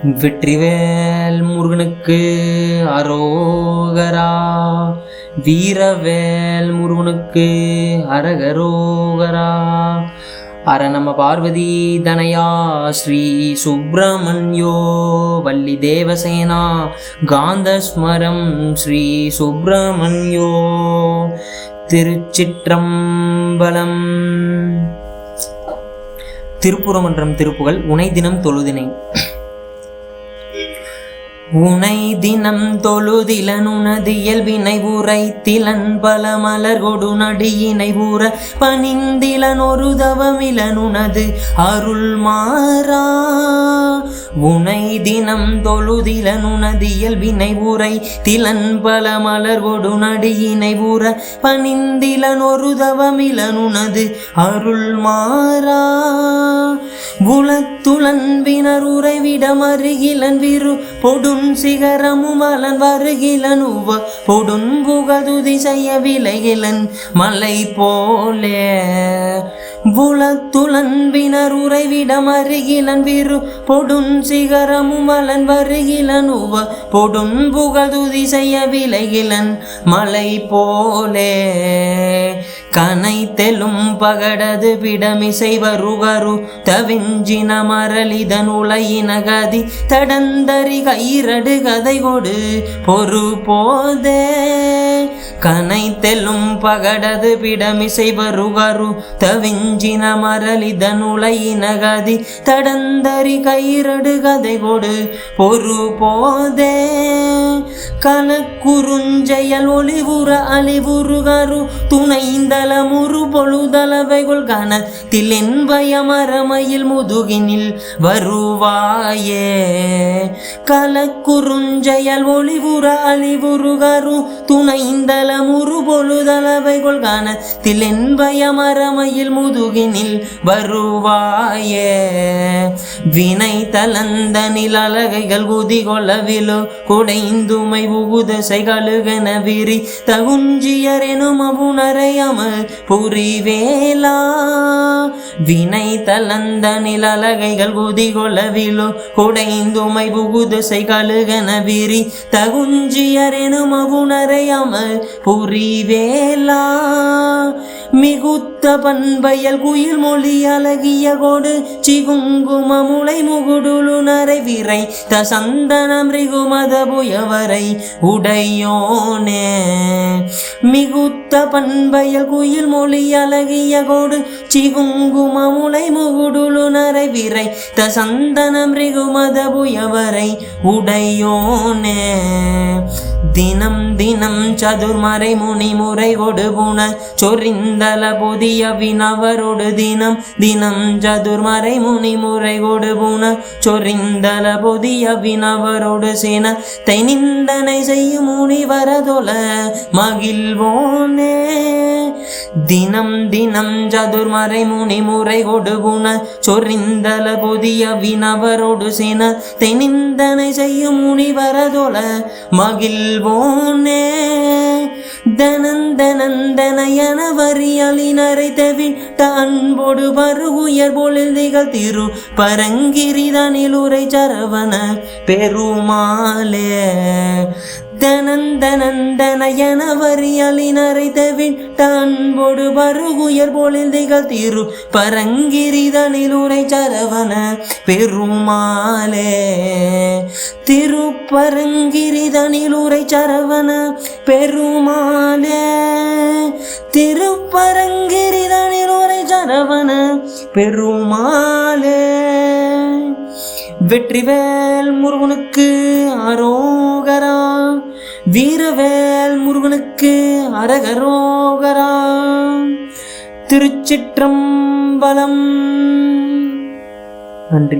வெற்றிவேல் முருகனுக்கு அரோகரா. வீரவேல் முருகனுக்கு அரகரோகரா. அர நம பார்வதி தனயா ஸ்ரீ சுப்பிரமணியோ வள்ளி தேவசேனா காந்தஸ்மரம் ஸ்ரீ சுப்பிரமணியோ. திருச்சிற்றம்பலம். திருப்புறமன்றம் திருப்புகழ். உனை தினம் தொழுதினை. உனை தினம் தொழுதிலன் உனது இயல்பினை உரைத்திலன் பல மலர் கொடு நடியினை ஊற பணிந்திலன் ஒரு தவமிலன் உனது அருள் மாறா. உனை தினம் தொழுதிலன் உனது இயல்பினை உரைத்திலன் பல மலர் கொடு நடியினை ஊற பணிந்திலன் ஒரு தவமிலன் உனது அருள் மாறா. உளத்துளன் வினர் உறைவிடம் அருகிலன் விரு பொடுன் சிகரமும் வலன் வருகிலன் உவ பொடுன் புகதுதி செய்ய விலைகிலன் மலை போலே. உளத்துளன் வினர் உறைவிடம் அருகிலன் விரு பொடுன் சிகரமும் வலன் வருகிலன் உவ பொடுன் புகதுதி செய்ய விலைகிலன் மலை போலே. கனைத்தெலும் பகடது பிடமிசை வருகரு தவிஞ்சின மரளிதன் உலையின கதி தடந்தரி கயிரடு கதை கொடு பொறு போதே. கனைத்தெலும் பகடது பிடமிசை வருகரு தவிஞ்சின மரளிதன் உலையின கதி தடந்தரி கயிரடு கதை கொடு பொறு போதே. கலக்குறுஞ்செயல் ஒளிவுற அழிவுருகரு துணைந்த முரு பொழுதளவைகள் கணத்தில் என்பயமரமையில் முதுகினில் வருவாயே. கலக்குறுஞ்செயல் ஒளிவுற அழிவுருகரு துணைந்தல முரு பொழுதளவைகள் கணத்தில் என்பயமரமையில் முதுகினில் வருவாயே. வினை தளந்தனில் அலகைகள் குதி கொள்ளவிலோ குடைந்துமை உகுதசை கழுகன விரி தகுஞ்சியரெனும் அவுணரை அமர் புரிவேலா. வினை தளந்த நிலகைகள் குதி கொள்ளவிலோ குடைந்துமை புகுதசை கழுகன விரி தகுஞ்சியரெனும் அவுணரை அமர் புரிவேலா. மிகுத்த பண்பயல் குயில் மொழி அழகிய கொடு சிகுங்கும முளை முகுடுலுனரை விரை தசந்தனம் ரிகுமத புயவரை உடையோனே. மிகுத்த பண்பயல் குயில் மொழி அழகிய கொடு சிகுங்கும முளை முகுடுலுனரை விரை தசந்தனம் ரிகுமத புயவரை உடையோனே. தினம் தினம் சதுர்மறை முனி முறை கொடு புன சொரிந்தல புதிய வினவரோடு தினம் தினம் சதுர்மறை முனி முறை கொடு புன சொரிந்தல புதிய வினவரோடு சேன தை நிந்தனை செய்யும் முனிவரதொல மகிழ்வோனே. தினம் தினம் சதுர்மறை முனி முறை கொடு புன சொரிந்தல புதிய வினவரோடு சேன தை நிந்தனை செய்யும் முனிவரதொல மகிழ்வோனே. தனந்தனந்தனையன வரியலினரை தவிட்ட அன்போடு பருகுயர் பொழுதிகள் திரு பரங்கிரிதனில் உரை சரவண பெருமாளே. தனந்தனந்தனையன வரியலினரை தவிட்ட அன்போடு பருகுயர் பொழுதிகள் திரு பரங்கிரிதனில் உரை சரவண பெருமாளே. திருப்பரங்கிரிதனில் உரை சரவண பெருமாளே. திருப்பரங்கிரிதனில் உரை சரவண பெருமாளே. வெற்றிவேல் முருகனுக்கு அரோகரா. வீரவேல் முருகனுக்கு அரகரோகரா. திருச்சிற்றம்பலம். நன்றி.